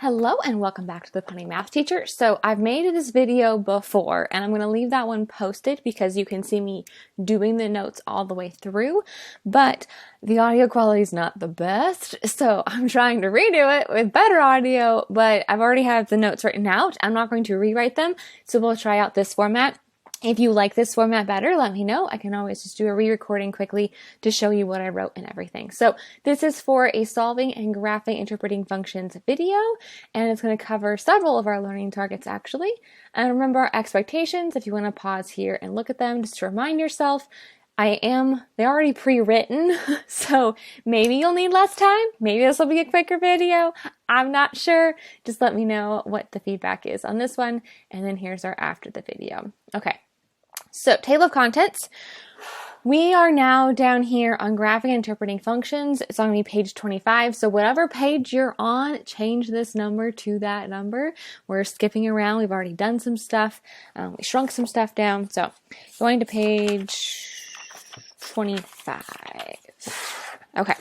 Hello and welcome back to the Funny Math Teacher. So I've made this video before and I'm going to leave that one posted because you can see me doing the notes all the way through, but the audio quality is not the best. So I'm trying to redo it with better audio, but I've already have the notes written out. I'm not going to rewrite them. So we'll try out this format. If you like this format better, let me know. I can always just do a re-recording quickly to show you what I wrote and everything. So this is for a solving and graphing interpreting functions video, and it's going to cover several of our learning targets actually. And remember our expectations. If you want to pause here and look at them, just to remind yourself, they're already pre-written, so maybe you'll need less time. Maybe this will be a quicker video. I'm not sure. Just let me know what the feedback is on this one. And then here's our after the video. Okay. So table of contents, we are now down here on graphing and interpreting functions. It's on page 25. So whatever page you're on, change this number to that number. We're skipping around. We've already done some stuff. We shrunk some stuff down. So going to page 25. Okay.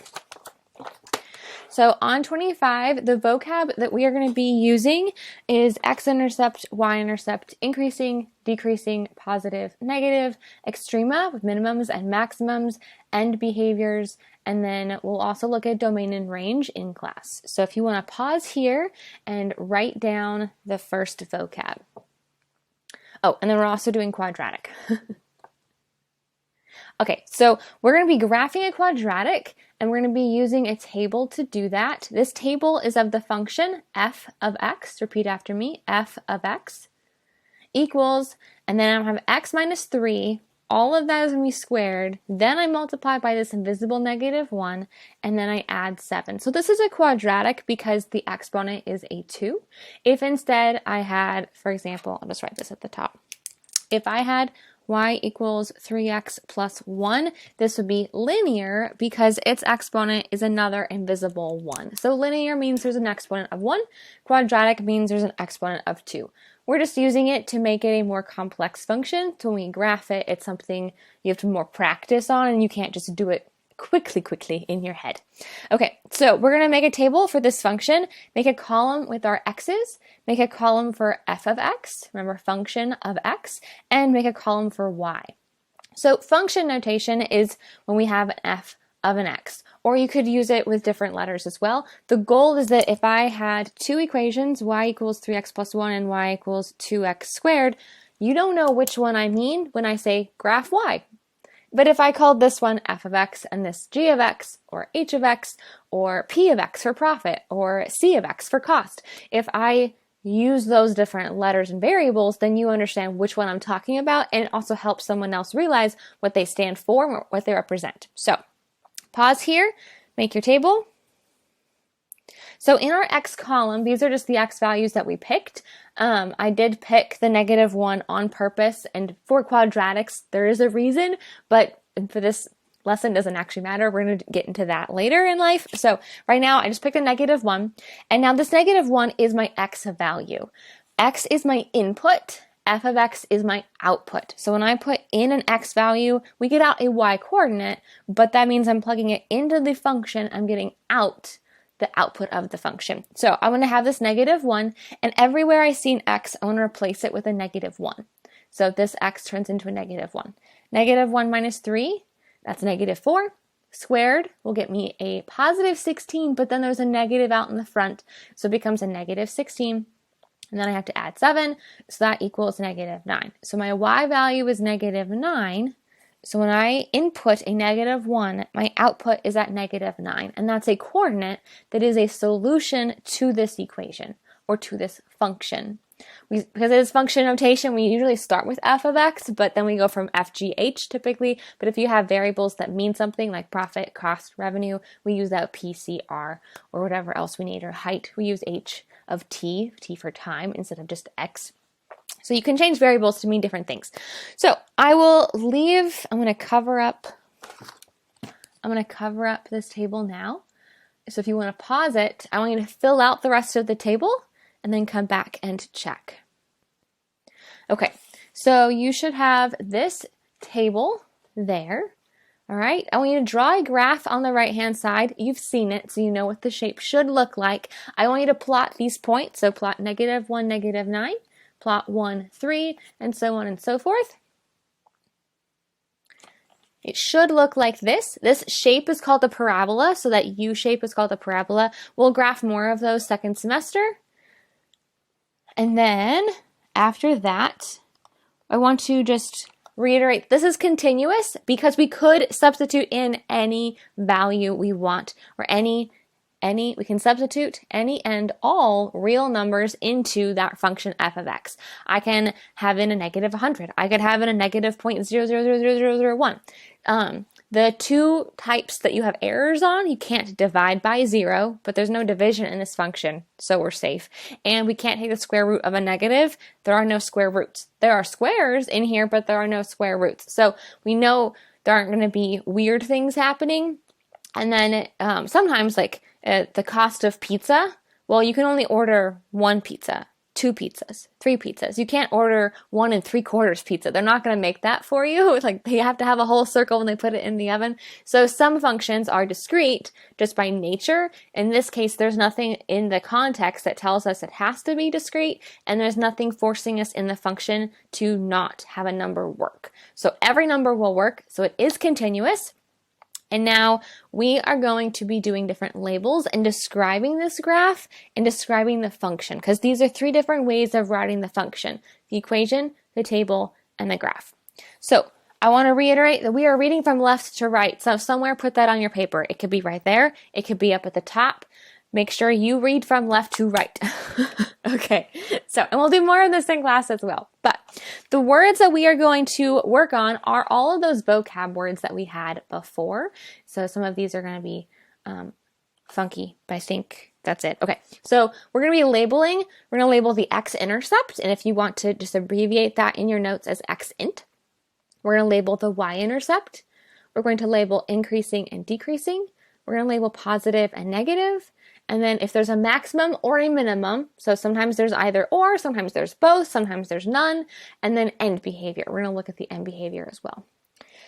So on 25, the vocab that we are going to be using is x-intercept, y-intercept, increasing, decreasing, positive, negative, extrema with minimums and maximums, end behaviors, and then we'll also look at domain and range in class. So if you want to pause here and write down the first vocab. Oh, and then we're also doing quadratic. Okay, so we're going to be graphing a quadratic, and we're going to be using a table to do that. This table is of the function f of x, repeat after me, f of x, equals, and then I have x minus 3, all of that is going to be squared, then I multiply by this invisible -1, and then I add 7. So this is a quadratic because the exponent is a 2. If instead I had, for example, I'll just write this at the top. If I had y equals 3x plus 1, this would be linear because its exponent is another invisible 1. So linear means there's an exponent of 1, quadratic means there's an exponent of 2. We're just using it to make it a more complex function, so when we graph it, it's something you have to more practice on and you can't just do it quickly in your head. Okay, so we're going to make a table for this function, make a column with our x's, make a column for f of x, remember function of x, and make a column for y. So function notation is when we have an f of an x, or you could use it with different letters as well. The goal is that if I had two equations, y equals 3x plus 1 and y equals 2x squared, you don't know which one I mean when I say graph y. But if I called this one f of x and this g of x, or h of x, or p of x for profit, or c of x for cost, if I use those different letters and variables, then you understand which one I'm talking about, and it also helps someone else realize what they stand for or what they represent. So pause here, make your table. So in our x column, these are just the x values that we picked. I did pick the -1 on purpose, and for quadratics, there is a reason, but for this lesson, it doesn't actually matter. We're going to get into that later in life. So right now, I just picked a -1, and now this -1 is my x value. X is my input, f of x is my output. So when I put in an x value, we get out a y coordinate, but that means I'm plugging it into the function, I'm getting out the output of the function. So I'm going to have this -1, and everywhere I see an x, I want to replace it with a -1. So this x turns into a -1. -1 minus 3, that's -4. Squared will get me a positive 16, but then there's a negative out in the front, so it becomes a -16. And then I have to add 7, so that equals -9. So my y value is -9. So when I input a -1, my output is at -9, and that's a coordinate that is a solution to this equation, or to this function. Because it is function notation, we usually start with f of x, but then we go from FGH typically. But if you have variables that mean something like profit, cost, revenue, we use that PCR, or whatever else we need, or height, we use h of t for time, instead of just x. So you can change variables to mean different things. So I will leave, I'm going to cover up this table now. So if you want to pause it, I want you to fill out the rest of the table and then come back and check. Okay, so you should have this table there. All right, I want you to draw a graph on the right-hand side. You've seen it, so you know what the shape should look like. I want you to plot these points, so plot -1, -9, plot 1, 3, and so on and so forth. It should look like this. This shape is called the parabola, so that U shape is called the parabola. We'll graph more of those second semester. And then, after that, I want to just reiterate, this is continuous because we could substitute in any value we want, or we can substitute any and all real numbers into that function f of x. I can have in a -100. I could have in a -0.000001. The two types that you have errors on, you can't divide by 0, but there's no division in this function, so we're safe. And we can't take the square root of a negative. There are no square roots. There are squares in here, but there are no square roots. So we know there aren't going to be weird things happening. And then sometimes, like the cost of pizza, well, you can only order 1 pizza, 2 pizzas, 3 pizzas. You can't order 1 3/4 pizza. They're not going to make that for you. Like, they have to have a whole circle when they put it in the oven. So some functions are discrete just by nature. In this case, there's nothing in the context that tells us it has to be discrete, and there's nothing forcing us in the function to not have a number work. So every number will work. So it is continuous. And now we are going to be doing different labels and describing this graph and describing the function, because these are 3 different ways of writing the function: the equation, the table, and the graph. So I want to reiterate that we are reading from left to right. So somewhere put that on your paper. It could be right there. It could be up at the top. Make sure you read from left to right. Okay, so, and we'll do more of this in class as well. But the words that we are going to work on are all of those vocab words that we had before. So some of these are going to be funky, but I think that's it. Okay, so we're going to be labeling. We're going to label the x-intercept, and if you want to just abbreviate that in your notes as x-int. We're going to label the y-intercept. We're going to label increasing and decreasing. We're going to label positive and negative. And then if there's a maximum or a minimum, so sometimes there's either or, sometimes there's both, sometimes there's none, and then end behavior. We're going to look at the end behavior as well.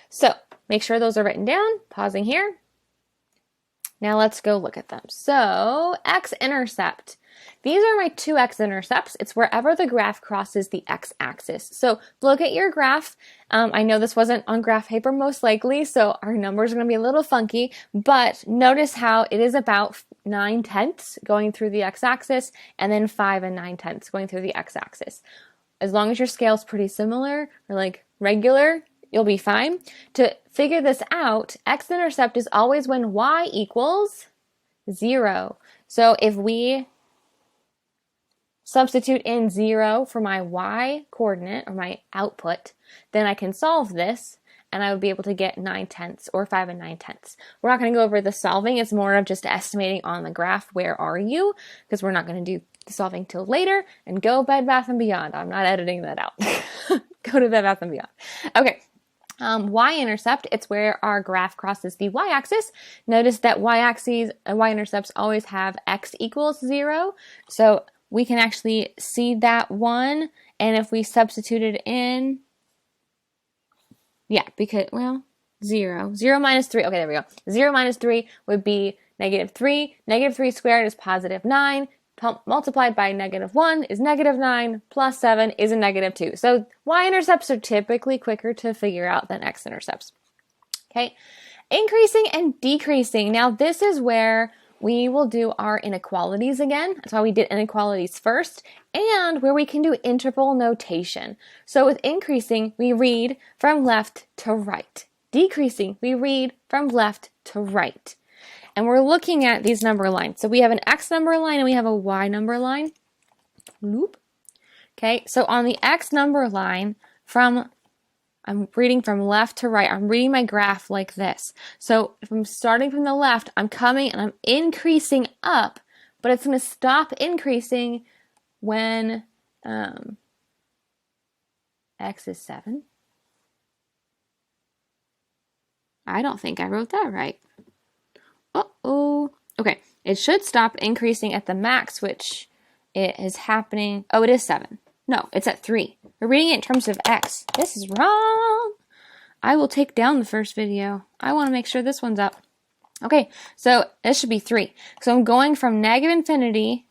So make sure those are written down, pausing here. Now let's go look at them. So x-intercept. These are my 2 x-intercepts. It's wherever the graph crosses the x-axis. So look at your graph. I know this wasn't on graph paper most likely, so our numbers are going to be a little funky, but notice how it is about 9/10 going through the x-axis, and then 5 9/10 going through the x-axis. As long as your scale is pretty similar, or like regular, you'll be fine. To figure this out, x-intercept is always when y equals 0. So if we substitute in 0 for my y coordinate, or my output, then I can solve this, and I would be able to get 9/10 or 5 9/10. We're not going to go over the solving. It's more of just estimating on the graph, where are you? Because we're not going to do the solving till later. And go Bed Bath & Beyond. I'm not editing that out. Go to Bed Bath & Beyond. Okay. Y-intercept, it's where our graph crosses the y-axis. Notice that y-intercepts always have x equals 0. So we can actually see that one. And if we substitute it in, yeah, because, well, 0. 0 minus 3. Okay, there we go. 0 minus 3 would be -3. -3 squared is +9. Multiplied by -1 is -9. Plus 7 is a -2. So y-intercepts are typically quicker to figure out than x-intercepts. Okay, increasing and decreasing. Now this is where we will do our inequalities again. That's why we did inequalities first, and where we can do interval notation. So with increasing, we read from left to right. Decreasing, we read from left to right. And we're looking at these number lines. So we have an x number line and we have a y number line. Loop. Okay, so on the x number line, I'm reading from left to right. I'm reading my graph like this. So if I'm starting from the left, I'm coming and I'm increasing up, but it's going to stop increasing when x is 7. I don't think I wrote that right. Uh-oh. Okay, it should stop increasing at the max, which it is happening. Oh, it is 7. No, it's at 3. We're reading it in terms of x. This is wrong. I will take down the first video. I want to make sure this one's up. Okay, so this should be 3. So I'm going from negative infinity,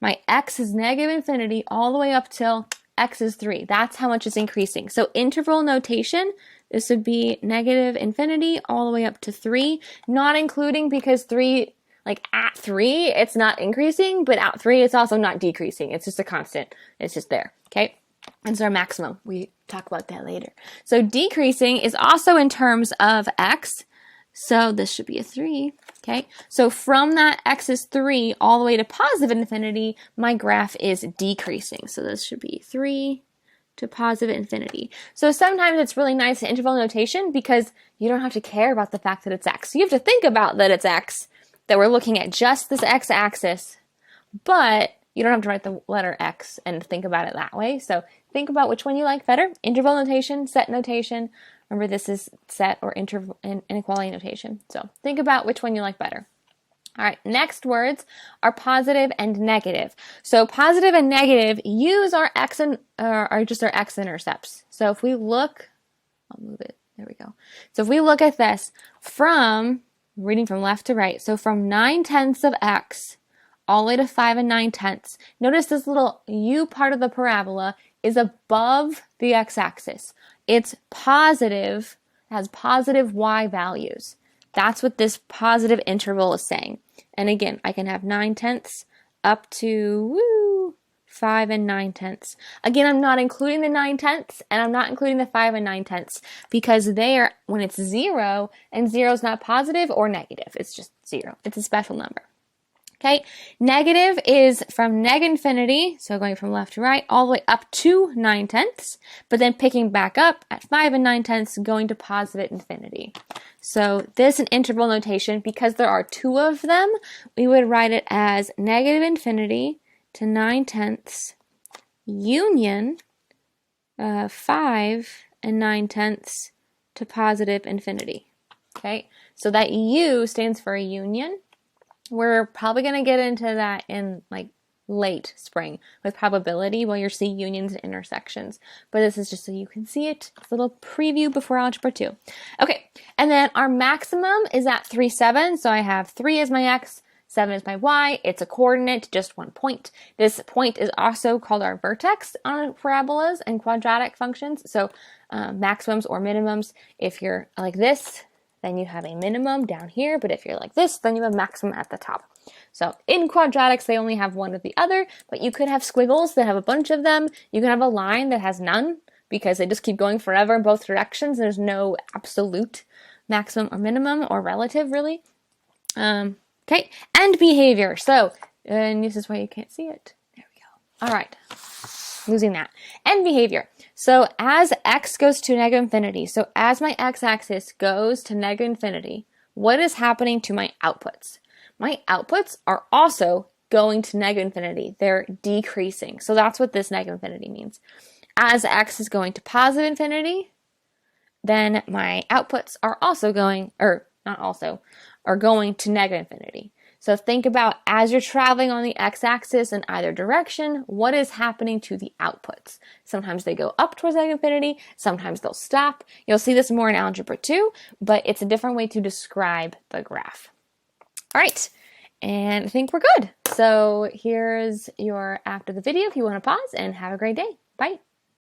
my x is negative infinity, all the way up till x is 3. That's how much it's increasing. So interval notation, this would be negative infinity all the way up to 3, not including because 3, like at 3, it's not increasing, but at 3, it's also not decreasing. It's just a constant. It's just there, okay? It's our maximum. We talk about that later. So decreasing is also in terms of x. So this should be a 3, okay? So from that x is 3 all the way to positive infinity, my graph is decreasing. So this should be 3 to positive infinity. So sometimes it's really nice in interval notation because you don't have to care about the fact that it's x. You have to think about that it's x, that we're looking at just this x-axis, but you don't have to write the letter x and think about it that way. So think about which one you like better. Interval notation, set notation. Remember, this is set or inequality notation. So think about which one you like better. All right, next words are positive and negative. So positive and negative use our x and are just our x-intercepts. So if we look, I'll move it. There we go. So if we look at this from reading from left to right, so from 9/10 of x all the way to 5 9/10. Notice this little u part of the parabola is above the x-axis. It's positive, has positive y values. That's what this positive interval is saying. And again, I can have 9/10 up to 5 9/10. Again, I'm not including the 9/10 and I'm not including the 5 9/10 because they are when it's 0 and 0 is not positive or negative. It's just 0. It's a special number. Okay, negative is from negative infinity, so going from left to right, all the way up to 9/10, but then picking back up at 5 9/10, going to positive infinity. So this in interval notation, because there are 2 of them, we would write it as negative infinity to 9/10 union 5 9/10 to positive infinity. Okay, so that U stands for a union. We're probably going to get into that in like late spring with probability where you'll see unions and intersections. But this is just so you can see it. It's a little preview before Algebra 2. Okay, and then our maximum is at 3, 7. So I have 3 as my x, 7 is my y. It's a coordinate, just one point. This point is also called our vertex on parabolas and quadratic functions. So maximums or minimums, if you're like this, then you have a minimum down here, but if you're like this, then you have maximum at the top. So in quadratics, they only have one or the other, but you could have squiggles that have a bunch of them. You can have a line that has none because they just keep going forever in both directions. There's no absolute maximum or minimum or relative, really. Okay, and behavior. So, and this is why you can't see it. There we go. All right, losing that. And behavior. So as x goes to negative infinity, so as my x-axis goes to negative infinity, what is happening to my outputs? My outputs are also going to negative infinity. They're decreasing. So that's what this negative infinity means. As x is going to positive infinity, then my outputs are also going, or not also, are going to negative infinity. So think about as you're traveling on the x-axis in either direction, what is happening to the outputs? Sometimes they go up towards negative infinity, sometimes they'll stop. You'll see this more in Algebra 2, but it's a different way to describe the graph. All right, and I think we're good. So here's your after the video if you want to pause, and have a great day. Bye.